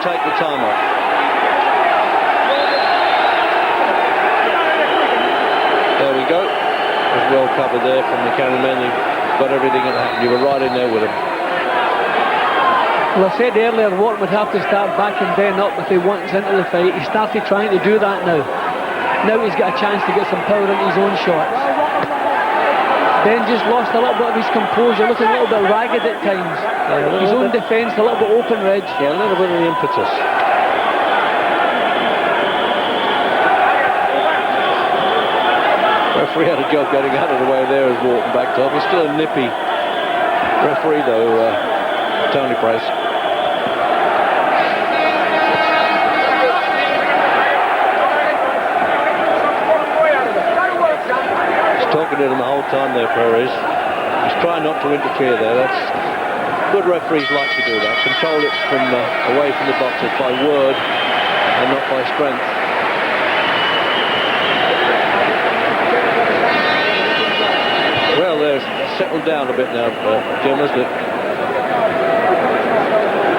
take the time off. There we go. It was well covered there from the cameraman. He got everything that happened. You were right in there with him. Well, I said earlier Wharton would have to start backing Benn up if he wants into the fight. He started trying to do that now. Now he's got a chance to get some power into his own shots. Benn just lost a little bit of his composure, looking a little bit ragged at times. Yeah, his own defence, a little bit open, Reg. Yeah, a little bit of the impetus. Referee had a job getting out of the way there as Wharton backed off. He's still a nippy referee though, Tony Price. Talking to him the whole time there, Perez. He's trying not to interfere there. That's good. Referees like to do that. Control it from away from the boxers by word and not by strength. Well, they're settled down a bit now, Jim, isn't it?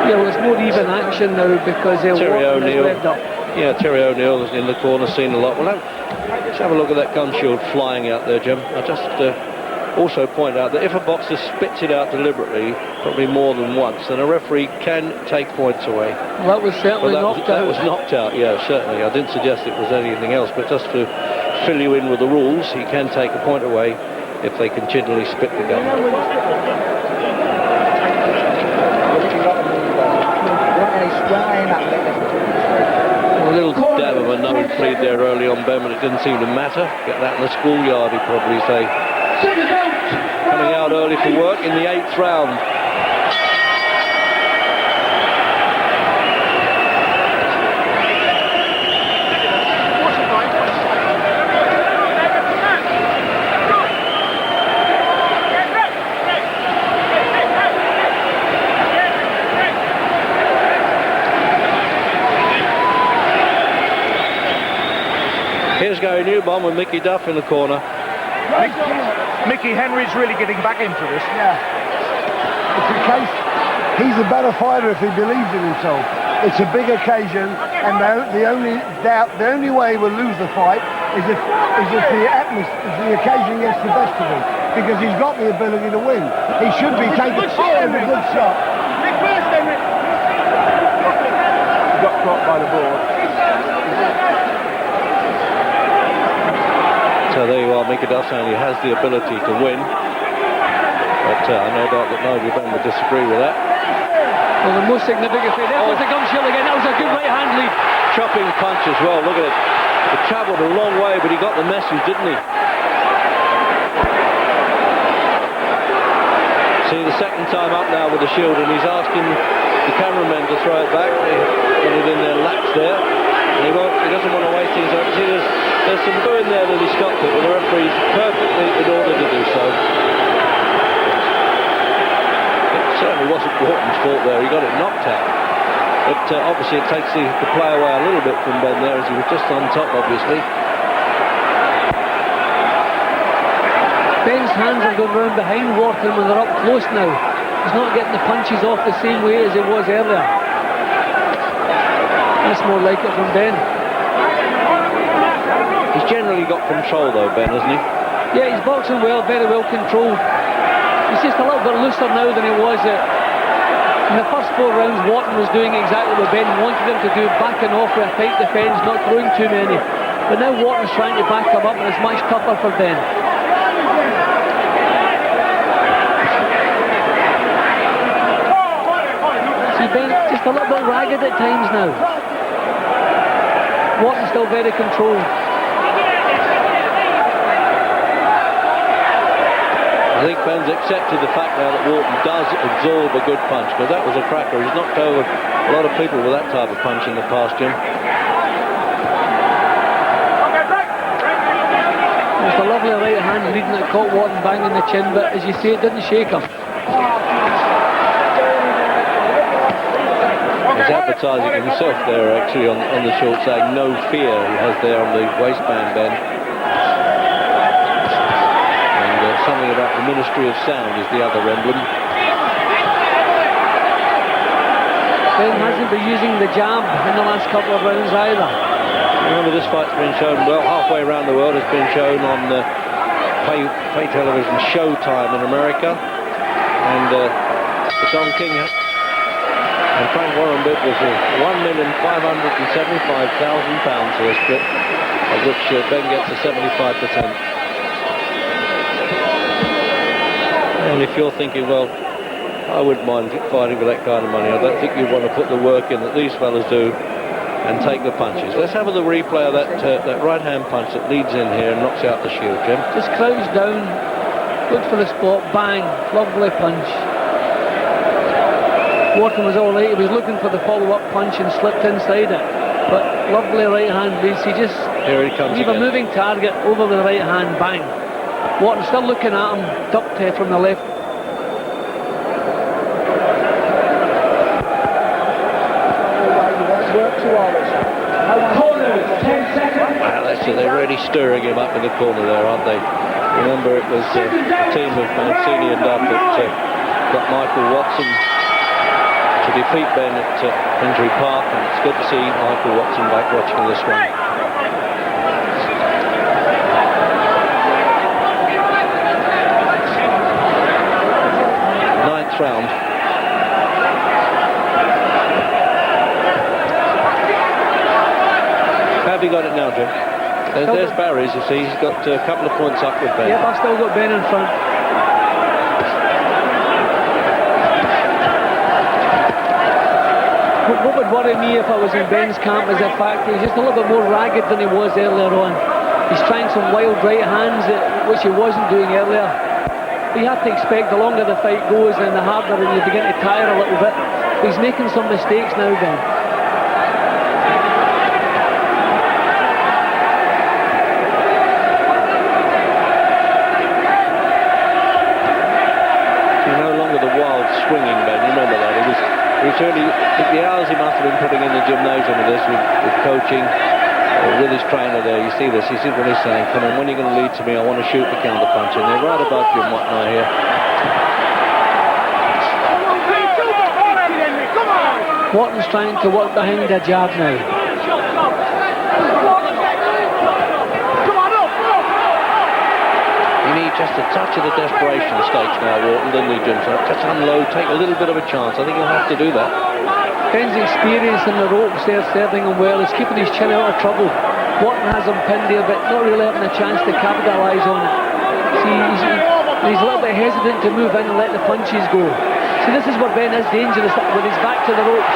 Yeah, well, it's more even action now because Terry O'Neill. Up. Yeah, Terry O'Neill is in the corner, seen a lot. Well, let's have a look at that gum shield flying out there, Jim. I just also point out that if a boxer spits it out deliberately, probably more than once, then a referee can take points away. Well, that was certainly knocked out. That was knocked out, yeah, certainly. I didn't suggest it was anything else, but just to fill you in with the rules, he can take a point away if they continually spit the gum. A little dab of a no plead there early on, Benn, but it didn't seem to matter. Get that in the schoolyard, he'd probably say. Coming out early for work in the 8th round. Here's Gary Newbomb with Mickey Duff in the corner. Mickey Henry's really getting back into this. Yeah. It's a case, he's a better fighter if he believes in himself. It's a big occasion, and the only way we'll lose the fight is if the occasion gets the best of him, because he's got the ability to win. He should be taking every good shot. He got caught by the board. So there you are, Mickey Duff saying he has the ability to win. But I no doubt that Nigel Benn would disagree with that. Well, the most significant thing, there was the gum shield again. That was a good right hand lead. Chopping punch as well, look at it. He travelled a long way, but he got the message, didn't he? See, the second time up now with the shield, and he's asking the cameramen to throw it back. They put it in their laps there. And he doesn't want to waste things up. See, there's some booing there that he stopped it, but the referee's perfectly in order to do so. It certainly wasn't Wharton's fault there. He got it knocked out. But obviously it takes the play away a little bit from Benn there, as he was just on top, obviously. Benn's hands are going round behind Wharton when they're up close now. He's not getting the punches off the same way as he was earlier. That's more like it from Benn. He's generally got control though, Benn, hasn't he? Yeah, he's boxing well, very well controlled. He's just a little bit looser now than he was in the first 4 rounds. Wharton was doing exactly what Benn wanted him to do, backing off with a tight defence, not throwing too many. But now Wharton's trying to back him up, and it's much tougher for Benn. See, Benn just a little bit ragged at times now. Wharton's still very controlled. I think Benn's accepted the fact now that Wharton does absorb a good punch, because that was a cracker. He's knocked over a lot of people with that type of punch in the past, Jim. It's a lovely right hand leading that caught Wharton banging the chin, but as you say, it didn't shake him. He's advertising himself there actually on the short, saying no fear he has there on the waistband, Benn. Something about the Ministry of Sound is the other emblem. Ben hasn't been using the jab in the last couple of rounds either. Remember, this fight's been shown, well, halfway around the world. It's been shown on pay television Showtime in America. And the Don King and Frank Warren bid was £1,575,000 for a split, of which Ben gets a 75%. And if you're thinking, well, I wouldn't mind fighting for that kind of money, I don't think you'd want to put the work in that these fellas do and take the punches. Let's have the replay of that right-hand punch that leads in here and knocks out the shield, Jim. Just crouched down, good for the spot, bang, lovely punch. Wharton was all right, he was looking for the follow-up punch and slipped inside it. But lovely right-hand leads, he just here he comes leave again. A moving target over the right-hand, bang. Wharton still looking at him, ducked from the left. Wow, they're really stirring him up in the corner there, aren't they? Remember, it was a team of Mancini and Duff that got Michael Watson to defeat Ben at Finsbury Park, and it's good to see Michael Watson back watching this one. Ninth round. Have you got it now, Jim? There's Barry's, you see. He's got a couple of points up with Ben. Yep, I've still got Ben in front. What would worry me if I was in Ben's camp is the fact that he's just a little bit more ragged than he was earlier on. He's trying some wild right hands, which he wasn't doing earlier. But you have to expect the longer the fight goes and the harder, and you begin to tire a little bit. But he's making some mistakes now, Ben. Swinging Ben, remember that. It was really the hours he must have been putting in the gymnasium with this, with coaching, with his trainer there. You see this, you see what he's saying, come on, when are you going to lead to me? I want to shoot the counter punch. And they're right above Jim Watton here. Wharton's trying to work behind the jab now. You need just a touch of the desperation stakes now, Wharton, don't you, Jim? So just unload, take a little bit of a chance. I think he'll have to do that. Ben's experience in the ropes there, serving him well. He's keeping his chin out of trouble. Wharton has him pinned here, but not really having a chance to capitalise on it. See, he's a little bit hesitant to move in and let the punches go. See, this is where Ben is dangerous, with his back to the ropes.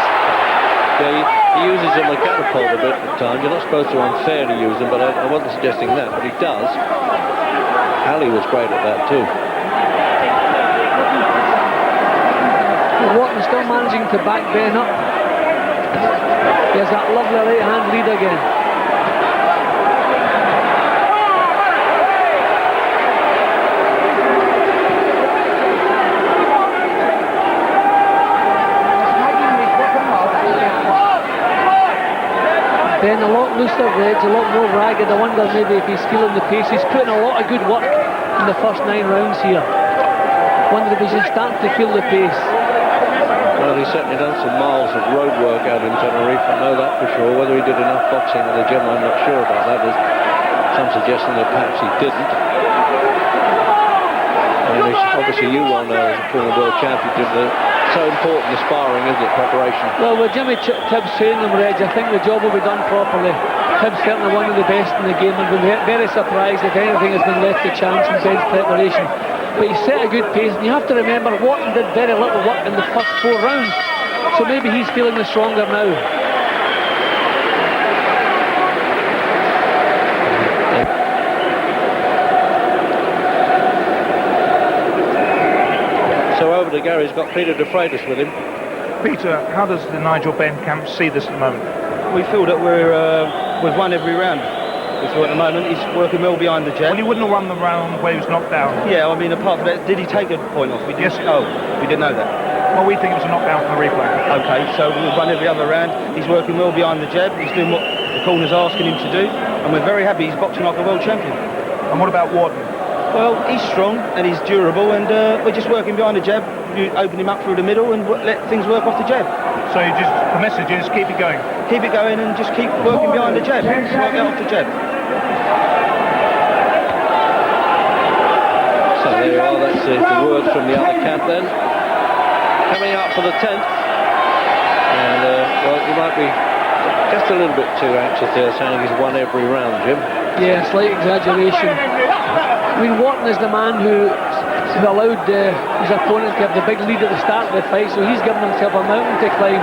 Yeah, he uses them like catapult a bit at times. You're not supposed to unfairly use them, but I wasn't suggesting that, but he does. Ali was great at that too. Wharton still managing to back Ben up. There's that lovely right hand lead again. Ben a lot looser legs, a lot more ragged. I wonder maybe if he's feeling the pace. He's putting a lot of good work in the first 9 rounds here. Wonder if he's starting to feel the pace. Well, he's certainly done some miles of road work out in Tenerife, I know that for sure. Whether he did enough boxing at the gym, I'm not sure about that. There's some suggestion that perhaps he didn't. And obviously you well know as a former world champion, so important the sparring, isn't it, preparation? Well, with Jimmy Tibbs training him, Reg, I think the job will be done properly. Tibbs certainly one of the best in the game, and been very surprised if anything has been left to chance in Ben's preparation. But he's set a good pace, and you have to remember Wharton did very little work in the first 4 rounds, so maybe he's feeling the stronger now. So over to Gary's got Peter de Freitas with him. Peter, how does the Nigel Benn camp see this at the moment? We feel that we've won every round. We feel at the moment he's working well behind the jab. Well, he wouldn't have won the round where he was knocked down. Yeah, I mean, apart from that, did he take a point off? Yes. Oh, we didn't know that. Well, we think it was a knockdown from the replay. Okay, so we've won every other round. He's working well behind the jab. He's doing what the corner's asking him to do, and we're very happy he's boxing like a world champion. And what about Wharton? Well, he's strong and he's durable, and we're just working behind the jab, open him up through the middle and let things work off the jab. So you just, the message is keep it going. Keep it going and just keep working behind the jab. Work out off the jab. So there you are, that's the word from the other camp then. Coming up for the 10th. And, well, you might be just a little bit too anxious there, saying he's won every round, Jim. Yeah, slight exaggeration. I mean, Wharton is the man who allowed his opponent to have the big lead at the start of the fight, so he's given himself a mountain to climb.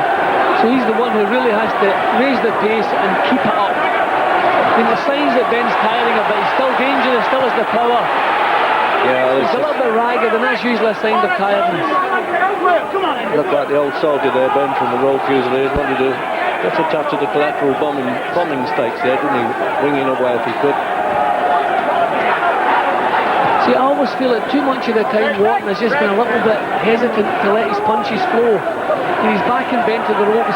So he's the one who really has to raise the pace and keep it up. I mean, the signs that Benn's tiring a bit, he's still dangerous, still has the power. Yeah, He's a little bit ragged, and that's usually a sign of tiredness. looked like the old soldier there, Benn, from the Royal Fusiliers, wanted to get a touch of the collateral bombing stakes there, didn't he? Winging away if he could. See, I always feel that too much of the time Wharton has just been a little bit hesitant to let his punches flow. And he's backing Benn to the ropes.